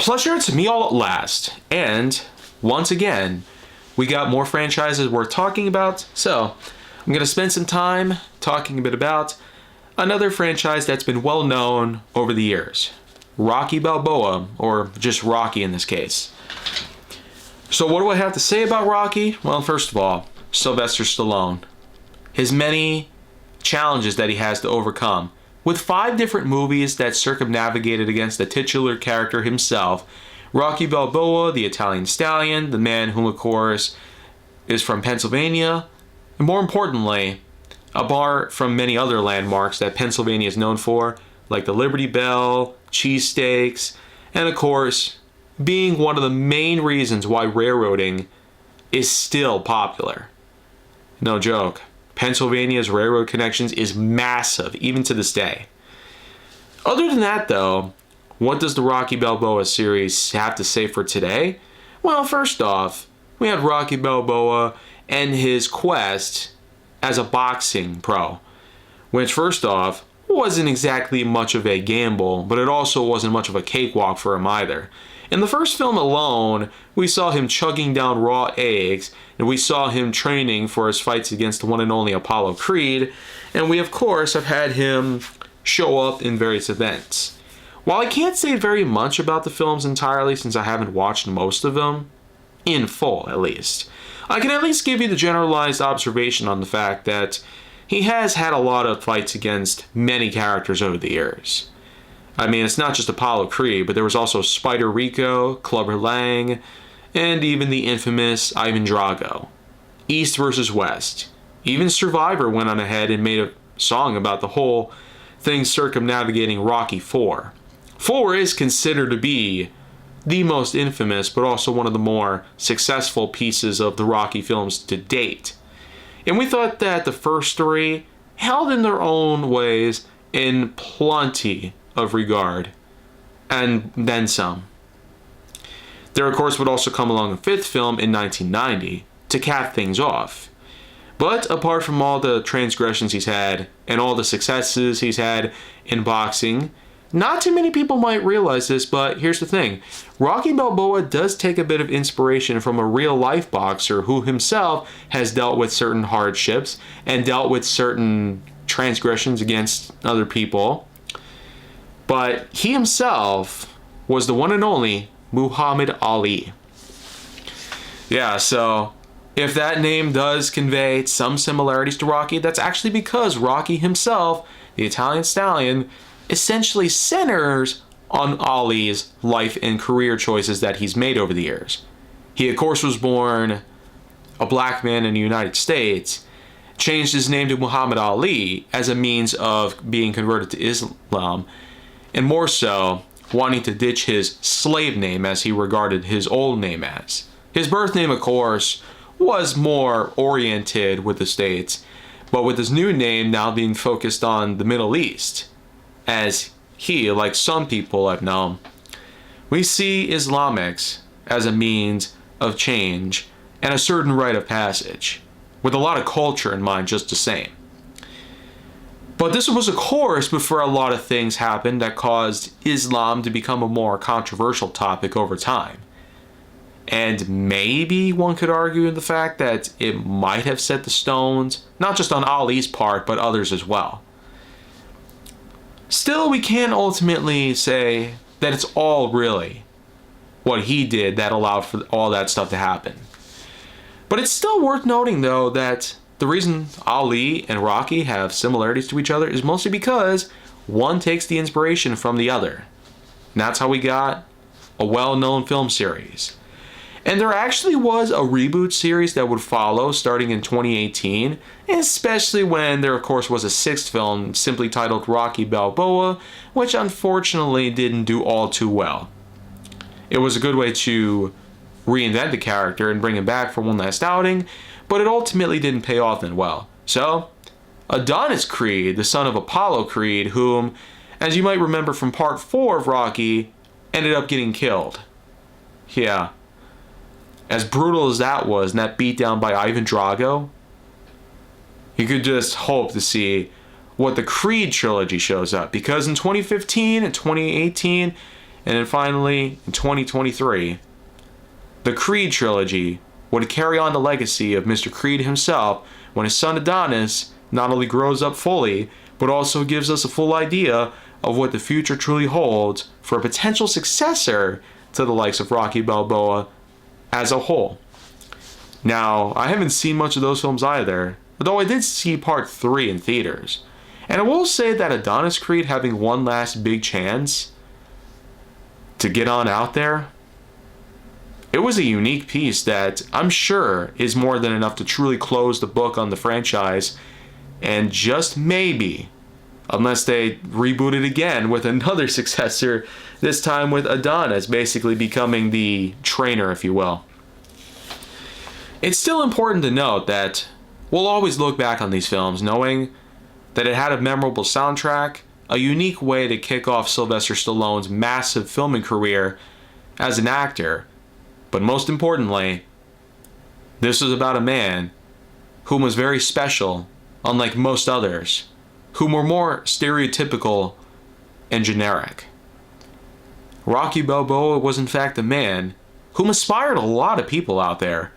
pleasure to me all at last. And once again, we got more franchises worth talking about. So I'm going to spend some time talking a bit about another franchise that's been well known over the years. Rocky Balboa, or just Rocky in this case. So what do I have to say about Rocky? Well, first of all, Sylvester Stallone. His many challenges that he has to overcome. With 5 different movies that circumnavigated against the titular character himself, Rocky Balboa, the Italian stallion, the man who, of course, is from Pennsylvania, and more importantly, apart from many other landmarks that Pennsylvania is known for, like the Liberty Bell, cheesesteaks, and of course, being one of the main reasons why railroading is still popular. No joke. Pennsylvania's railroad connections is massive, even to this day. Other than that, though, what does the Rocky Balboa series have to say for today? Well, first off, we had Rocky Balboa and his quest as a boxing pro, which first off, wasn't exactly much of a gamble, but it also wasn't much of a cakewalk for him either. In the first film alone, we saw him chugging down raw eggs, and we saw him training for his fights against the one and only Apollo Creed, and we of course have had him show up in various events. While I can't say very much about the films entirely since I haven't watched most of them, in full at least, I can at least give you the generalized observation on the fact that he has had a lot of fights against many characters over the years. I mean, it's not just Apollo Creed, but there was also Spider Rico, Clubber Lang, and even the infamous Ivan Drago. East versus West. Even Survivor went on ahead and made a song about the whole thing circumnavigating Rocky IV. 4 is considered to be the most infamous, but also one of the more successful pieces of the Rocky films to date. And we thought that the first 3 held in their own ways in plenty of regard, and then some. There, of course, would also come along a 5th film in 1990 to cap things off. But apart from all the transgressions he's had and all the successes he's had in boxing, not too many people might realize this, but here's the thing. Rocky Balboa does take a bit of inspiration from a real-life boxer who himself has dealt with certain hardships and dealt with certain transgressions against other people. But he himself was the one and only Muhammad Ali. Yeah, so if that name does convey some similarities to Rocky, that's actually because Rocky himself, the Italian stallion, essentially centers on Ali's life and career choices that he's made over the years. He, of course, was born a black man in the United States, changed his name to Muhammad Ali as a means of being converted to Islam, and more so, wanting to ditch his slave name as he regarded his old name as. His birth name, of course, was more oriented with the States, but with his new name now being focused on the Middle East, as he, like some people I've known, we see Islamics as a means of change and a certain rite of passage, with a lot of culture in mind just the same. But this was, of course, before a lot of things happened that caused Islam to become a more controversial topic over time. And maybe one could argue the fact that it might have set the stones, not just on Ali's part, but others as well. Still, we can't ultimately say that it's all really what he did that allowed for all that stuff to happen. But it's still worth noting, though, that the reason Ali and Rocky have similarities to each other is mostly because one takes the inspiration from the other. And that's how we got a well-known film series. And there actually was a reboot series that would follow starting in 2018, especially when there, of course, was a 6th film simply titled Rocky Balboa, which unfortunately didn't do all too well. It was a good way to reinvent the character and bring him back for one last outing, but it ultimately didn't pay off that well. So, Adonis Creed, the son of Apollo Creed, whom, as you might remember from part 4 of Rocky, ended up getting killed. Yeah. As brutal as that was, and that beatdown by Ivan Drago, you could just hope to see what the Creed trilogy shows up. Because in 2015 and 2018, And then finally, in 2023, the Creed trilogy would carry on the legacy of Mr. Creed himself when his son Adonis not only grows up fully, but also gives us a full idea of what the future truly holds for a potential successor to the likes of Rocky Balboa as a whole. Now, I haven't seen much of those films either, though I did see part 3 in theaters. And I will say that Adonis Creed having one last big chance to get on out there, it was a unique piece that I'm sure is more than enough to truly close the book on the franchise, and just maybe, unless they reboot it again with another successor, this time with Adonis basically becoming the trainer, if you will. It's still important to note that we'll always look back on these films knowing that it had a memorable soundtrack, a unique way to kick off Sylvester Stallone's massive filming career as an actor, but most importantly, this was about a man whom was very special, unlike most others, whom were more stereotypical and generic. Rocky Balboa was in fact a man whom inspired a lot of people out there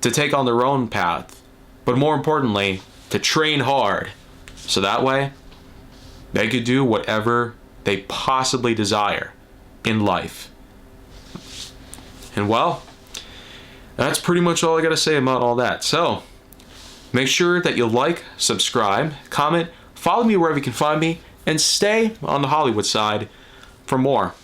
to take on their own path, but more importantly, to train hard, so that way they could do whatever they possibly desire in life. And well, that's pretty much all I gotta say about all that. So, make sure that you like, subscribe, comment, follow me wherever you can find me, and stay on the Hollywood side for more.